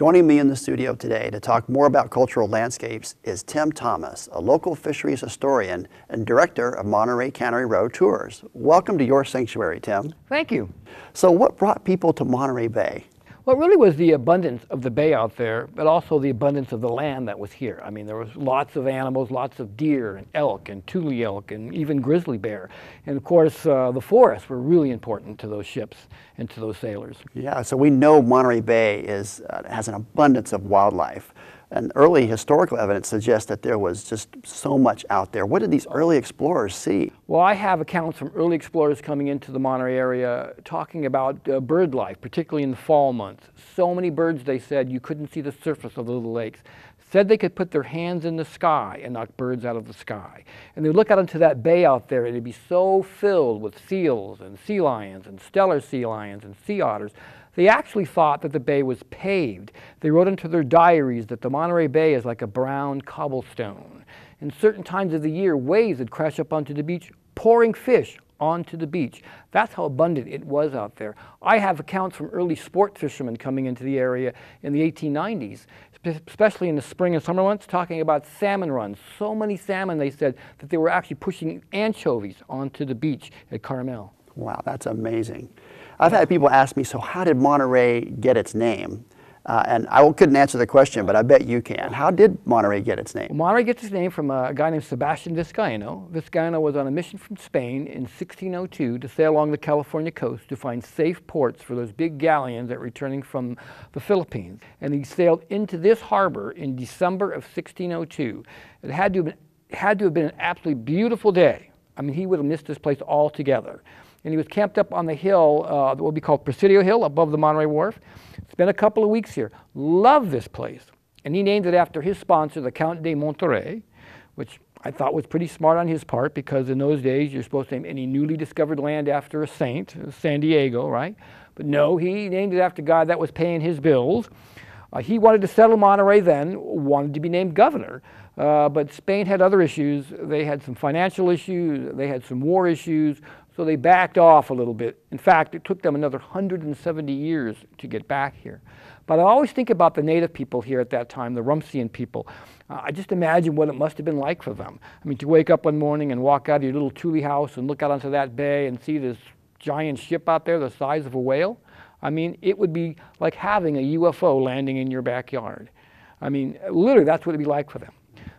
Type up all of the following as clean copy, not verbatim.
Joining me in the studio today to talk more about cultural landscapes is Tim Thomas, a local fisheries historian and director of Monterey Cannery Row Tours. Welcome to your sanctuary, Tim. Thank you. So what brought people to Monterey Bay? Well, it really was the abundance of the bay out there, but also the abundance of the land that was here. I mean, there was lots of animals, lots of deer and elk and tule elk and even grizzly bear. And of course, the forests were really important to those ships and to those sailors. Yeah, so we know Monterey Bay has an abundance of wildlife. And early historical evidence suggests that there was just so much out there. What did these early explorers see? Well, I have accounts from early explorers coming into the Monterey area talking about bird life, particularly in the fall months. So many birds, they said, you couldn't see the surface of the little lakes. Said they could put their hands in the sky and knock birds out of the sky. And they'd look out into that bay out there and it'd be so filled with seals and sea lions and stellar sea lions and sea otters. They actually thought that the bay was paved. They wrote into their diaries that the Monterey Bay is like a brown cobblestone. In certain times of the year, waves would crash up onto the beach, pouring fish onto the beach. That's how abundant it was out there. I have accounts from early sport fishermen coming into the area in the 1890s, especially in the spring and summer months, talking about salmon runs. So many salmon, they said, that they were actually pushing anchovies onto the beach at Carmel. Wow, that's amazing. I've had people ask me, so how did Monterey get its name? And I couldn't answer the question, but I bet you can. How did Monterey get its name? Well, Monterey gets its name from a guy named Sebastian Vizcaino. Vizcaino was on a mission from Spain in 1602 to sail along the California coast to find safe ports for those big galleons that were returning from the Philippines. And he sailed into this harbor in December of 1602. It had to have been an absolutely beautiful day. I mean, he would have missed this place altogether. And he was camped up on the hill, that will be called Presidio Hill, above the Monterey Wharf. Spent a couple of weeks here. Loved this place. And he named it after his sponsor, the Count de Monterey, which I thought was pretty smart on his part, because in those days you're supposed to name any newly discovered land after a saint, San Diego, right? But no, he named it after a guy that was paying his bills. He wanted to settle Monterey then, wanted to be named governor. But Spain had other issues. They had some financial issues, they had some war issues, so they backed off a little bit. In fact, it took them another 170 years to get back here. But I always think about the native people here at that time, the Rumsian people. I just imagine what it must have been like for them. I mean, to wake up one morning and walk out of your little tule house and look out onto that bay and see this giant ship out there the size of a whale. I mean, it would be like having a UFO landing in your backyard. I mean, literally, that's what it'd be like for them.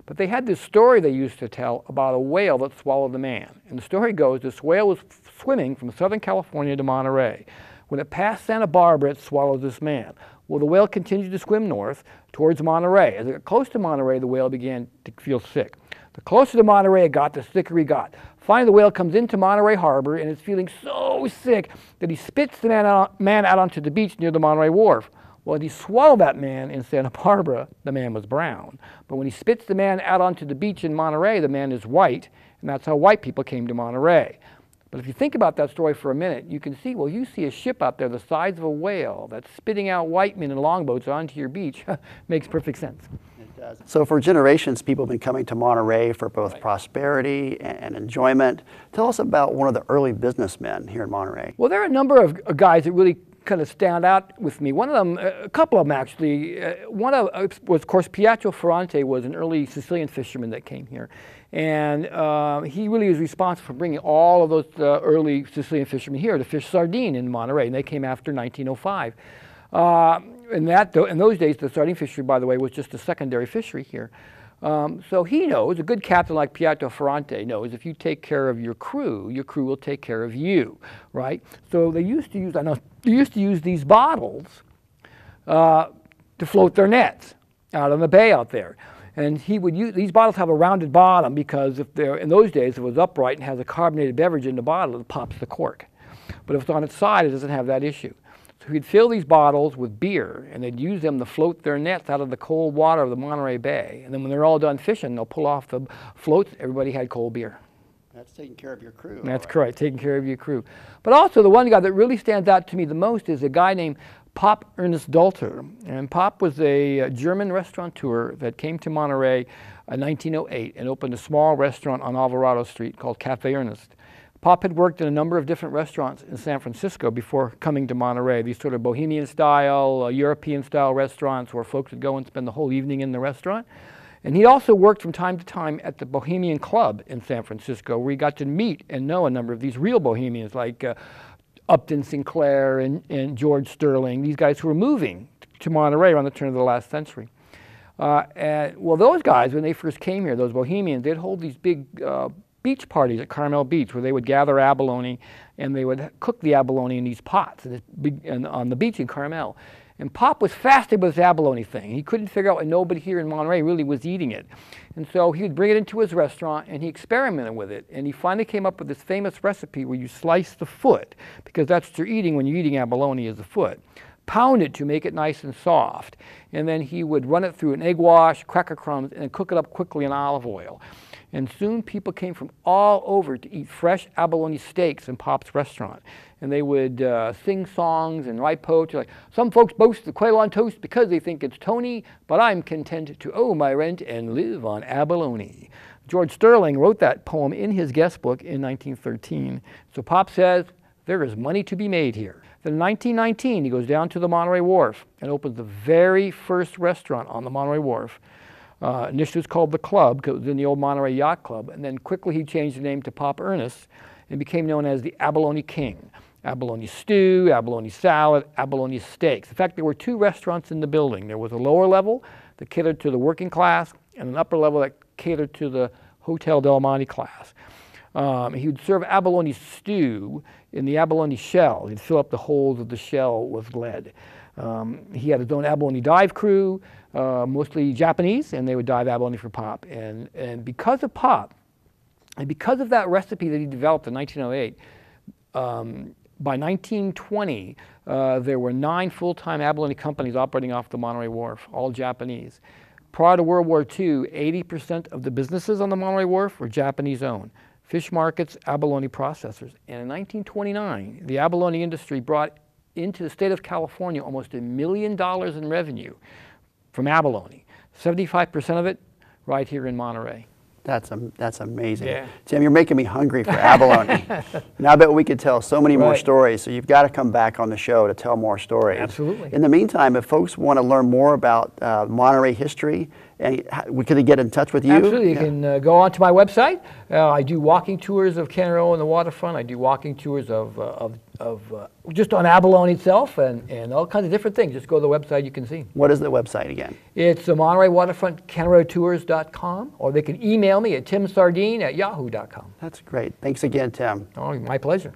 But they had this story they used to tell about a whale that swallowed a man. And the story goes, this whale was swimming from Southern California to Monterey. When it passed Santa Barbara, it swallowed this man. Well, the whale continued to swim north towards Monterey. As it got close to Monterey, the whale began to feel sick. The closer to Monterey it got, the sicker he got. Finally, the whale comes into Monterey Harbor and is feeling so sick that he spits the man out onto the beach near the Monterey Wharf. Well, when he swallowed that man in Santa Barbara, the man was brown. But when he spits the man out onto the beach in Monterey, the man is white, and that's how white people came to Monterey. But if you think about that story for a minute, you can see, well, you see a ship out there the size of a whale that's spitting out white men in longboats onto your beach. Makes perfect sense. It does. So for generations, people have been coming to Monterey for both prosperity and enjoyment. Tell us about one of the early businessmen here in Monterey. Well, there are a number of guys that really kind of stand out with me. One of them, a couple of them actually, one was, of course, Pietro Ferrante was an early Sicilian fisherman that came here. And he really was responsible for bringing all of those early Sicilian fishermen here to fish sardine in Monterey, and they came after 1905. In those days, the sardine fishery, by the way, was just a secondary fishery here. So he knows, a good captain like Pietro Ferrante knows, if you take care of your crew will take care of you, right? So they used to use, these bottles to float their nets out on the bay out there. And he would use, these bottles have a rounded bottom because if they're, in those days, if it was upright and has a carbonated beverage in the bottle, it pops the cork. But if it's on its side, it doesn't have that issue. So he'd fill these bottles with beer, and they'd use them to float their nets out of the cold water of the Monterey Bay. And then when they're all done fishing, they'll pull off the floats. Everybody had cold beer. That's taking care of your crew. That's correct, taking care of your crew. But also the one guy that really stands out to me the most is a guy named Pop Ernest Dulter. And Pop was a German restaurateur that came to Monterey in 1908 and opened a small restaurant on Alvarado Street called Cafe Ernest. Pop had worked in a number of different restaurants in San Francisco before coming to Monterey, these sort of bohemian-style, European-style restaurants where folks would go and spend the whole evening in the restaurant. And he also worked from time to time at the Bohemian Club in San Francisco, where he got to meet and know a number of these real bohemians like Upton Sinclair and George Sterling, these guys who were moving to Monterey around the turn of the last century. Well, those guys, when they first came here, those bohemians, they'd hold these big beach parties at Carmel Beach where they would gather abalone and they would cook the abalone in these pots on the beach in Carmel. And Pop was fascinated with this abalone thing. He couldn't figure out why nobody here in Monterey really was eating it. And so he would bring it into his restaurant and he experimented with it. And he finally came up with this famous recipe where you slice the foot, because that's what you're eating when you're eating abalone, is the foot. Pound it to make it nice and soft. And then he would run it through an egg wash, cracker crumbs, and cook it up quickly in olive oil. And soon people came from all over to eat fresh abalone steaks in Pop's restaurant. And they would sing songs and write poetry like, "Some folks boast the quail on toast because they think it's Tony, but I'm content to owe my rent and live on abalone." George Sterling wrote that poem in his guest book in 1913. So Pop says, there is money to be made here. Then in 1919, he goes down to the Monterey Wharf and opens the very first restaurant on the Monterey Wharf. Initially it was called The Club, because it was in the old Monterey Yacht Club, and then quickly he changed the name to Pop Ernest and became known as the Abalone King. Abalone stew, abalone salad, abalone steaks. In fact, there were two restaurants in the building. There was a lower level that catered to the working class and an upper level that catered to the Hotel Del Monte class. He would serve abalone stew in the abalone shell. He'd fill up the holes of the shell with lead. He had his own abalone dive crew, mostly Japanese, and they would dive abalone for Pop. And because of Pop, and because of that recipe that he developed in 1908, by 1920, there were 9 full-time abalone companies operating off the Monterey Wharf, all Japanese. Prior to World War II, 80% of the businesses on the Monterey Wharf were Japanese-owned. Fish markets, abalone processors. And in 1929, the abalone industry brought into the state of California almost $1 million in revenue from abalone. 75% of it right here in Monterey. That's amazing. Yeah. Tim, you're making me hungry for abalone. And I bet we could tell so many more stories, so you've got to come back on the show to tell more stories. Absolutely. In the meantime, if folks want to learn more about Monterey history, and we could get in touch with you? Absolutely. You can go onto my website. I do walking tours of Cannery Row and the waterfront. I do walking tours of just on abalone itself and all kinds of different things. Just go to the website, you can see. What is the website again? It's Monterey Waterfront CanneryRowTours.com, or they can email me at timsardine@yahoo.com. That's great. Thanks again, Tim. Oh, my pleasure.